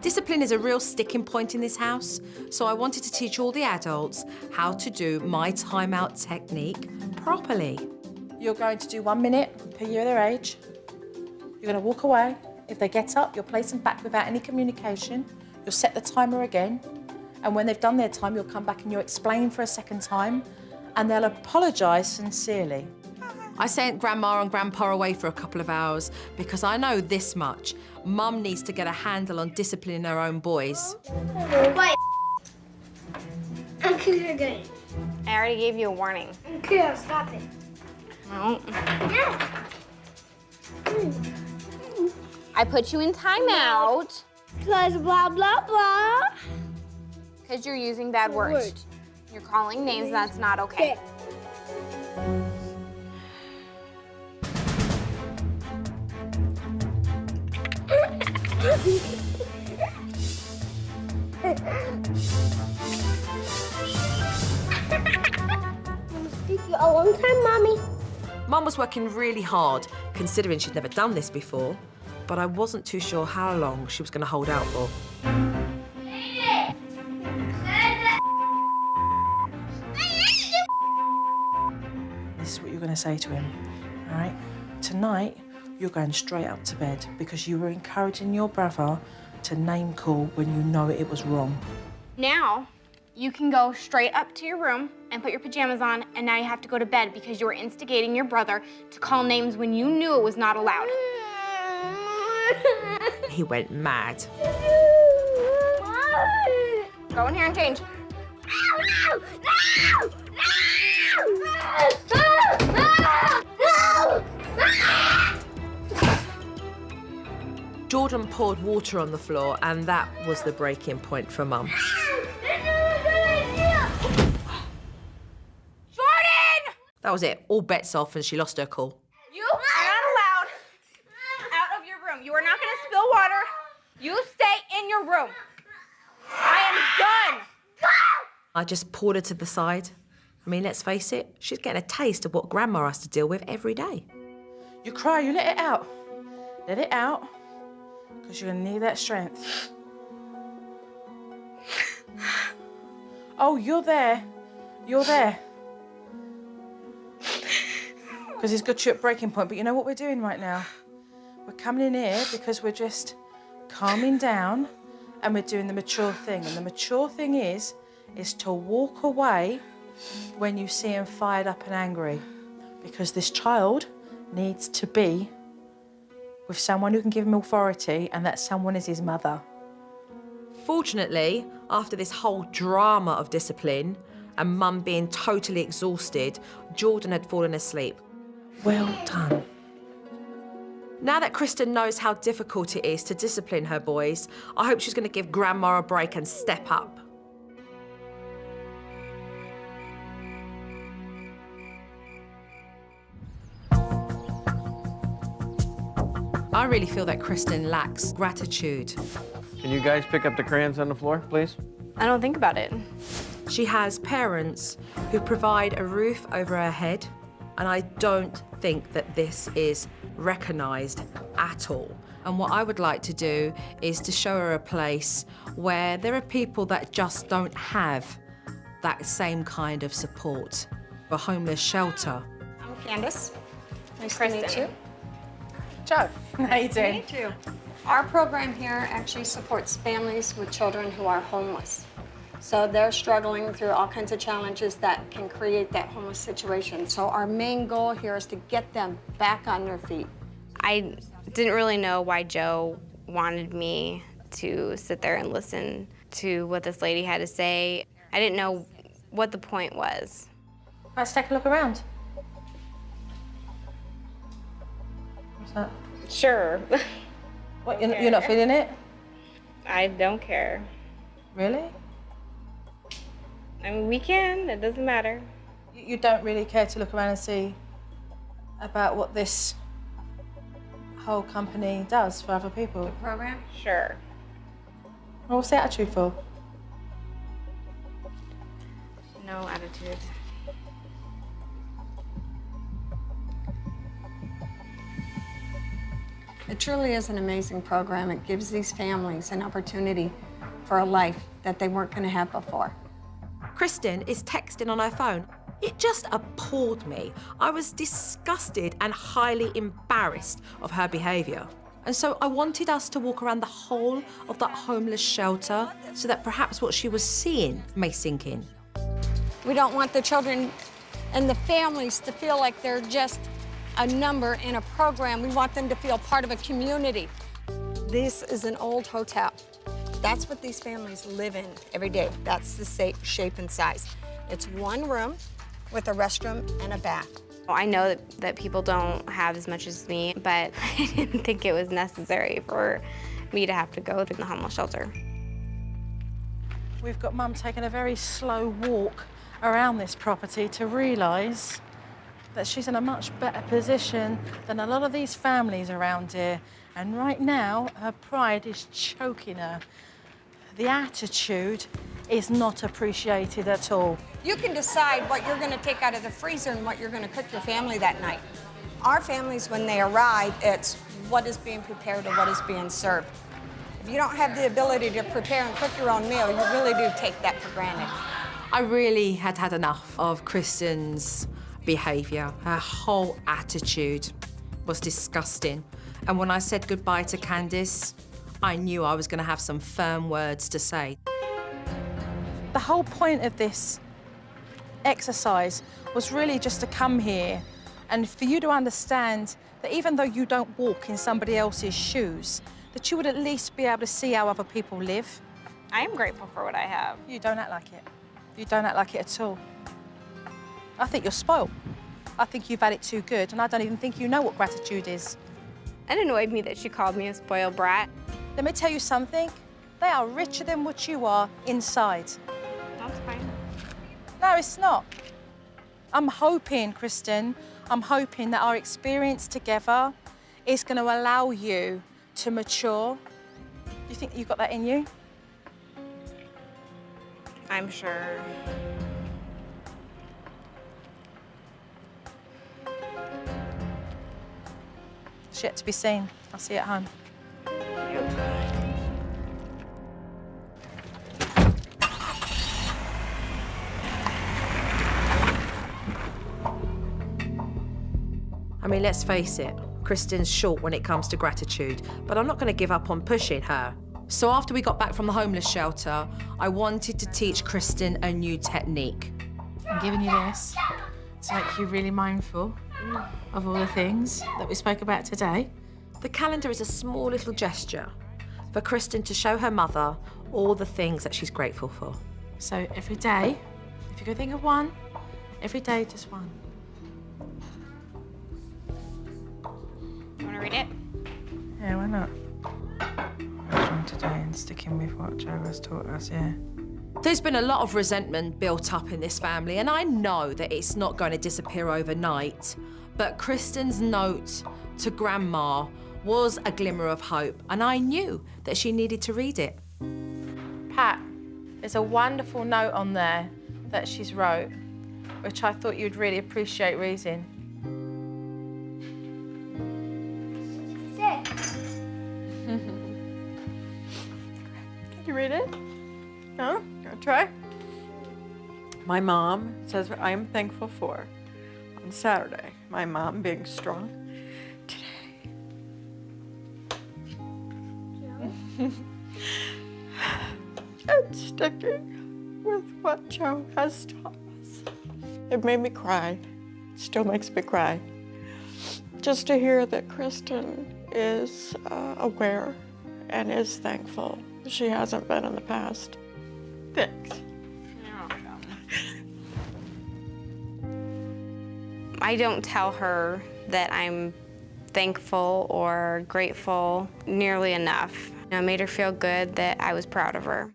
Discipline is a real sticking point in this house, so I wanted to teach all the adults how to do my timeout technique properly. You're going to do 1 minute per year of their age. You're going to walk away. If they get up, you'll place them back without any communication. You'll set the timer again. And when they've done their time, you'll come back and you'll explain for a second time, and they'll apologise sincerely. I sent Grandma and Grandpa away for a couple of hours because I know this much. Mum needs to get a handle on disciplining her own boys. Wait. I'm clear again. I already gave you a warning. I'm clear, stop it. No. Yeah. I put you in timeout. Because blah, blah, blah. Because you're using bad words. You're calling names that's not okay. Take you a long time, Mommy. Mum was working really hard, considering she'd never done this before, but I wasn't too sure how long she was going to hold out for. This is what you're going to say to him, all right? Tonight, you're going straight up to bed because you were encouraging your brother to name call when you know it was wrong. Now, you can go straight up to your room and put your pajamas on, and now you have to go to bed because you were instigating your brother to call names when you knew it was not allowed. He went mad. Go in here and change. No! No! No! No! Jordan poured water on the floor, and that was the breaking point for Mum. Jordan! That was it. All bets off, and she lost her cool. You are not allowed out of your room. You are not going to spill water. You stay in your room. I am done. I just pulled her to the side. I mean, let's face it, she's getting a taste of what Grandma has to deal with every day. You cry, you let it out. Let it out, because you're going to need that strength. Oh, you're there. You're there. Because it's got you at breaking point, but you know what we're doing right now? We're coming in here because we're just calming down and we're doing the mature thing. And the mature thing is to walk away when you see him fired up and angry. Because this child needs to be with someone who can give him authority, and that someone is his mother. Fortunately, after this whole drama of discipline and Mum being totally exhausted, Jordan had fallen asleep. Well done. Now that Kristen knows how difficult it is to discipline her boys, I hope she's going to give Grandma a break and step up. I really feel that Kristen lacks gratitude. Can you guys pick up the crayons on the floor, please? I don't think about it. She has parents who provide a roof over her head, and I don't think that this is recognised at all. And what I would like to do is to show her a place where there are people that just don't have that same kind of support. A homeless shelter. I'm Candace. Nice Kristen. to meet you. Joe, how you doing? Me too. Our program here actually supports families with children who are homeless. So they're struggling through all kinds of challenges that can create that homeless situation. So our main goal here is to get them back on their feet. I didn't really know why Joe wanted me to sit there and listen to what this lady had to say. I didn't know what the point was. Let's take a look around. What's that? Sure. What, you're not feeling it? I don't care. Really? I mean, we can. It doesn't matter. You don't really care to look around and see about what this whole company does for other people? Program? Sure. Well, what's the attitude for? No attitude. It truly is an amazing program. It gives these families an opportunity for a life that they weren't going to have before. Kristen is texting on her phone. It just appalled me. I was disgusted and highly embarrassed of her behaviour. And so I wanted us to walk around the whole of that homeless shelter so that perhaps what she was seeing may sink in. We don't want the children and the families to feel like they're just a number in a program. We want them to feel part of a community. This is an old hotel. That's what these families live in every day. That's the shape and size. It's one room with a restroom and a bath. I know that people don't have as much as me, but I didn't think it was necessary for me to have to go to the homeless shelter. We've got Mum taking a very slow walk around this property to realise that she's in a much better position than a lot of these families around here. And right now, her pride is choking her. The attitude is not appreciated at all. You can decide what you're going to take out of the freezer and what you're going to cook your family that night. Our families, when they arrive, it's what is being prepared or what is being served. If you don't have the ability to prepare and cook your own meal, you really do take that for granted. I really had had enough of Kristen's behaviour. Her whole attitude was disgusting. And when I said goodbye to Candice, I knew I was going to have some firm words to say. The whole point of this exercise was really just to come here and for you to understand that even though you don't walk in somebody else's shoes, that you would at least be able to see how other people live. I am grateful for what I have. You don't act like it. You don't act like it at all. I think you're spoiled. I think you've had it too good, and I don't even think you know what gratitude is. It annoyed me that she called me a spoiled brat. Let me tell you something. They are richer than what you are inside. That's fine. No, it's not. I'm hoping, Kristen, I'm hoping that our experience together is going to allow you to mature. Do you think you've got that in you? I'm sure. It's yet to be seen. I'll see you at home. I mean, let's face it, Kristen's short when it comes to gratitude, but I'm not going to give up on pushing her. So after we got back from the homeless shelter, I wanted to teach Kristen a new technique. I'm giving you this to make you really mindful of all the things that we spoke about today. The calendar is a small little gesture for Kristen to show her mother all the things that she's grateful for. So every day, if you could think of one, every day just one. You want to read it? Yeah, why not? From today and sticking with what Joe has taught us, yeah. There's been a lot of resentment built up in this family, and I know that it's not going to disappear overnight, but Kristen's note to Grandma was a glimmer of hope, and I knew that she needed to read it. Pat, there's a wonderful note on there that she's wrote, which I thought you'd really appreciate reading. Can you read it? No? You want to try? My mom says I am thankful for, on Saturday, my mom being strong today. And sticking with what Joe has taught us. It made me cry. Still makes me cry. Just to hear that Kristen is aware and is thankful. She hasn't been in the past. Thanks. I don't tell her that I'm thankful or grateful nearly enough. I made her feel good that I was proud of her.